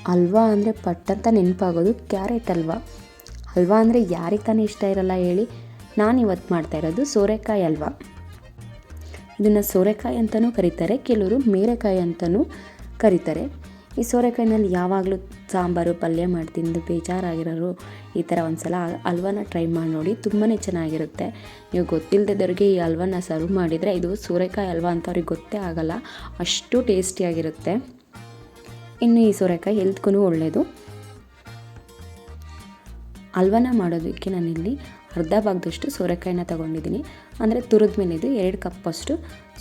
ಹಲ್ವಾ ಅಂದರೆ ಪಟ್ಟಂತ ನೆನಪಾಗೋದು ಕ್ಯಾರೆಟ್ ಹಲ್ವಾ. ಹಲ್ವಾ ಅಂದರೆ ಯಾರಿಗೆ ತಾನೇ ಇಷ್ಟ ಇರಲ್ಲ ಹೇಳಿ. ನಾನಿವತ್ತು ಮಾಡ್ತಾಯಿರೋದು ಸೋರೆಕಾಯಿ ಹಲ್ವಾ. ಇದನ್ನು ಸೋರೆಕಾಯಿ ಅಂತಲೂ ಕರೀತಾರೆ, ಕೆಲವರು ಮೇರೆಕಾಯಿ ಅಂತಲೂ ಕರೀತಾರೆ. ಈ ಸೋರೆಕಾಯಿನಲ್ಲಿ ಯಾವಾಗಲೂ ಸಾಂಬಾರು ಪಲ್ಯ ಮಾಡಿ ತಿಂದು ಬೇಜಾರಾಗಿರೋರು ಈ ಥರ ಒಂದು ಸಲ ಹಲ್ವಾನ ಟ್ರೈ ಮಾಡಿ ನೋಡಿ, ತುಂಬಾ ಚೆನ್ನಾಗಿರುತ್ತೆ. ನೀವು ಗೊತ್ತಿಲ್ಲದಿದ್ದವ್ರಿಗೆ ಈ ಹಲ್ವಾನ ಸರ್ವ್ ಮಾಡಿದರೆ ಇದು ಸೋರೆಕಾಯಿ ಹಲ್ವಾ ಅಂತ ಅವ್ರಿಗೆ ಗೊತ್ತೇ ಆಗೋಲ್ಲ, ಅಷ್ಟು ಟೇಸ್ಟಿಯಾಗಿರುತ್ತೆ. ಇನ್ನು ಈ ಸೋರೆಕಾಯಿ ಹೆಲ್ತ್ಗೂ ಒಳ್ಳೆಯದು. ಹಲ್ವಾನ ಮಾಡೋದಕ್ಕೆ ನಾನಿಲ್ಲಿ ಅರ್ಧ ಭಾಗದಷ್ಟು ಸೋರೆಕಾಯಿನ ತೊಗೊಂಡಿದ್ದೀನಿ. ಅಂದರೆ ತುರಿದ ಮೇಲೆ ಇದು 2 ಕಪ್ಪಷ್ಟು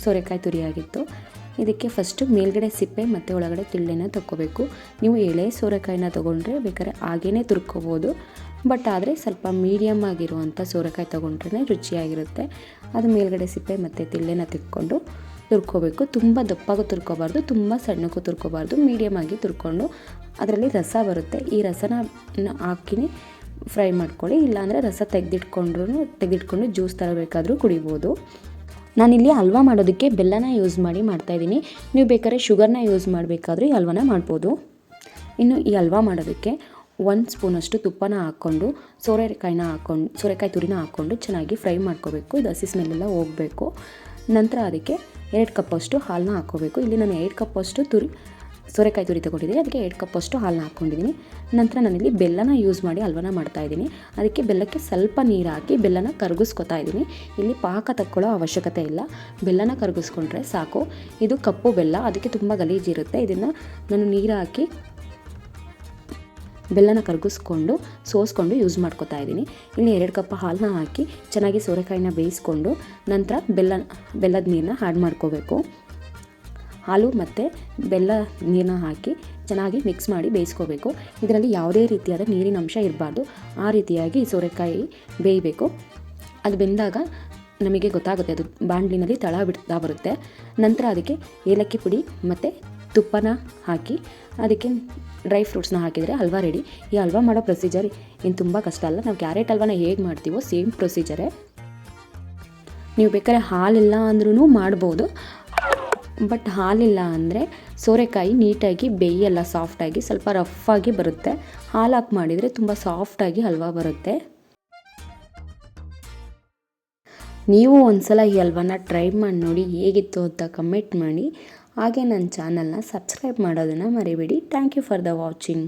ಸೋರೆಕಾಯಿ ತುರಿಯಾಗಿತ್ತು. ಇದಕ್ಕೆ ಫಸ್ಟು ಮೇಲ್ಗಡೆ ಸಿಪ್ಪೆ ಮತ್ತು ಒಳಗಡೆ ತಿಳ್ಳೆನ ತೊಗೋಬೇಕು. ನೀವು ಎಳೆ ಸೋರೆಕಾಯಿನ ತೊಗೊಂಡ್ರೆ ಬೇಕಾದ್ರೆ ಹಾಗೇ ತುರ್ಕೋಬೋದು, ಬಟ್ ಆದರೆ ಸ್ವಲ್ಪ ಮೀಡಿಯಮ್ ಆಗಿರುವಂಥ ಸೋರೆಕಾಯಿ ತೊಗೊಂಡ್ರೆ ರುಚಿಯಾಗಿರುತ್ತೆ. ಅದು ಮೇಲ್ಗಡೆ ಸಿಪ್ಪೆ ಮತ್ತು ತಿಳ್ಳೆನ ತೆಕ್ಕೊಂಡು ತುರ್ಕೋಬೇಕು. ತುಂಬ ದಪ್ಪಗೂ ತುರ್ಕೋಬಾರ್ದು, ತುಂಬ ಸಣ್ಣಕ್ಕೂ ತುರ್ಕೋಬಾರ್ದು, ಮೀಡಿಯಮ್ ಆಗಿ ತುರ್ಕೊಂಡು ಅದರಲ್ಲಿ ರಸ ಬರುತ್ತೆ. ಈ ರಸನ ಹಾಕಿ ಫ್ರೈ ಮಾಡ್ಕೊಳ್ಳಿ, ಇಲ್ಲಾಂದರೆ ರಸ ತೆಗೆದಿಟ್ಕೊಂಡು ಜ್ಯೂಸ್ ಥರ ಬೇಕಾದರೂ ಕುಡಿಬೋದು. ನಾನಿಲ್ಲಿ ಹಲ್ವಾ ಮಾಡೋದಕ್ಕೆ ಬೆಲ್ಲನ ಯೂಸ್ ಮಾಡಿ ಮಾಡ್ತಾಯಿದ್ದೀನಿ. ನೀವು ಬೇಕಾದ್ರೆ ಶುಗರ್ನ ಯೂಸ್ ಮಾಡಬೇಕಾದ್ರೂ ಈ ಹಲ್ವಾನ ಮಾಡ್ಬೋದು. ಇನ್ನು ಈ ಹಲ್ವಾ ಮಾಡೋದಕ್ಕೆ 1 ಸ್ಪೂನಷ್ಟು ತುಪ್ಪನ ಹಾಕ್ಕೊಂಡು ಸೋರೆಕಾಯಿ ತುರಿನ ಹಾಕ್ಕೊಂಡು ಚೆನ್ನಾಗಿ ಫ್ರೈ ಮಾಡ್ಕೋಬೇಕು. ಇದು ಹಸಿ ಸ್ಮೆಲ್ಲೆಲ್ಲ ಹೋಗಬೇಕು. ನಂತರ ಅದಕ್ಕೆ 2 ಕಪ್ಪಷ್ಟು ಹಾಲನ್ನ ಹಾಕ್ಕೋಬೇಕು. ಇಲ್ಲಿ ನಾನು 2 ಕಪ್ಪಷ್ಟು ಸೋರೆಕಾಯಿ ತುರಿ ತೊಗೊಂಡಿದ್ದೀನಿ, ಅದಕ್ಕೆ 2 ಕಪ್ಪಷ್ಟು ಹಾಲನ್ನ ಹಾಕ್ಕೊಂಡಿದ್ದೀನಿ. ನಂತರ ನಾನಿಲ್ಲಿ ಬೆಲ್ಲನ ಯೂಸ್ ಮಾಡಿ ಹಲ್ವಾನ ಮಾಡ್ತಾಯಿದ್ದೀನಿ. ಅದಕ್ಕೆ ಬೆಲ್ಲಕ್ಕೆ ಸ್ವಲ್ಪ ನೀರು ಹಾಕಿ ಬೆಲ್ಲನ ಕರಗಿಸ್ಕೊತಾ ಇದ್ದೀನಿ. ಇಲ್ಲಿ ಪಾಕ ತಕ್ಕೊಳ್ಳೋ ಅವಶ್ಯಕತೆ ಇಲ್ಲ, ಬೆಲ್ಲನ ಕರಗಿಸ್ಕೊಂಡ್ರೆ ಸಾಕು. ಇದು ಕಪ್ಪು ಬೆಲ್ಲ, ಅದಕ್ಕೆ ತುಂಬ ಗಲೀಜಿರುತ್ತೆ. ಇದನ್ನು ನಾನು ನೀರು ಹಾಕಿ ಬೆಲ್ಲನ ಕರಗಿಸ್ಕೊಂಡು ಸೋಸ್ಕೊಂಡು ಯೂಸ್ ಮಾಡ್ಕೊತಾ ಇದ್ದೀನಿ. ಇಲ್ಲಿ 2 ಕಪ್ ಹಾಲನ್ನ ಹಾಕಿ ಚೆನ್ನಾಗಿ ಸೋರೆಕಾಯಿನ ಬೇಯಿಸ್ಕೊಂಡು ನಂತರ ಬೆಲ್ಲದ ನೀರನ್ನ ಆ್ಯಡ್ ಮಾಡ್ಕೋಬೇಕು. ಹಾಲು ಮತ್ತು ಬೆಲ್ಲ ನೀರನ್ನ ಹಾಕಿ ಚೆನ್ನಾಗಿ ಮಿಕ್ಸ್ ಮಾಡಿ ಬೇಯಿಸ್ಕೋಬೇಕು. ಇದರಲ್ಲಿ ಯಾವುದೇ ರೀತಿಯಾದ ನೀರಿನ ಅಂಶ ಇರಬಾರ್ದು, ಆ ರೀತಿಯಾಗಿ ಸೋರೆಕಾಯಿ ಬೇಯಬೇಕು. ಅದು ಬೆಂದಾಗ ನಮಗೆ ಗೊತ್ತಾಗುತ್ತೆ, ಅದು ಬಾಣಲಿನಲ್ಲಿ ತಳ ಬಿಡ್ತಾ ಬರುತ್ತೆ. ನಂತರ ಅದಕ್ಕೆ ಏಲಕ್ಕಿ ಪುಡಿ ಮತ್ತು ತುಪ್ಪನ ಹಾಕಿ ಅದಕ್ಕೆ ಡ್ರೈ ಫ್ರೂಟ್ಸ್ನ ಹಾಕಿದರೆ ಹಲ್ವಾ ರೆಡಿ. ಈ ಹಲ್ವಾ ಮಾಡೋ ಪ್ರೊಸೀಜರ್ ಏನು ತುಂಬ ಕಷ್ಟ ಅಲ್ಲ. ನಾವು ಕ್ಯಾರೆಟ್ ಹಲ್ವಾನ ಹೇಗೆ ಮಾಡ್ತೀವೋ ಸೇಮ್ ಪ್ರೊಸೀಜರೇ. ನೀವು ಬೇಕಾದ್ರೆ ಹಾಲಿಲ್ಲ ಅಂದ್ರೂ ಮಾಡ್ಬೋದು, ಬಟ್ ಹಾಲಿಲ್ಲ ಅಂದರೆ ಸೋರೆಕಾಯಿ ನೀಟಾಗಿ ಬೇಯಲ್ಲ, ಸಾಫ್ಟಾಗಿ ಸ್ವಲ್ಪ ರಫಾಗಿ ಬರುತ್ತೆ. ಹಾಲು ಹಾಕಿ ಮಾಡಿದರೆ ತುಂಬ ಸಾಫ್ಟಾಗಿ ಹಲ್ವಾ ಬರುತ್ತೆ. ನೀವು ಒಂದ್ಸಲ ಈ ಹಲ್ವಾನ ಟ್ರೈ ಮಾಡಿ ನೋಡಿ, ಹೇಗಿತ್ತು ಅಂತ ಕಮೆಂಟ್ ಮಾಡಿ. ಹಾಗೆ ನನ್ನ ಚಾನಲ್ನ ಸಬ್ಸ್ಕ್ರೈಬ್ ಮಾಡೋದನ್ನು ಮರಿಬೇಡಿ. Thank you for the watching.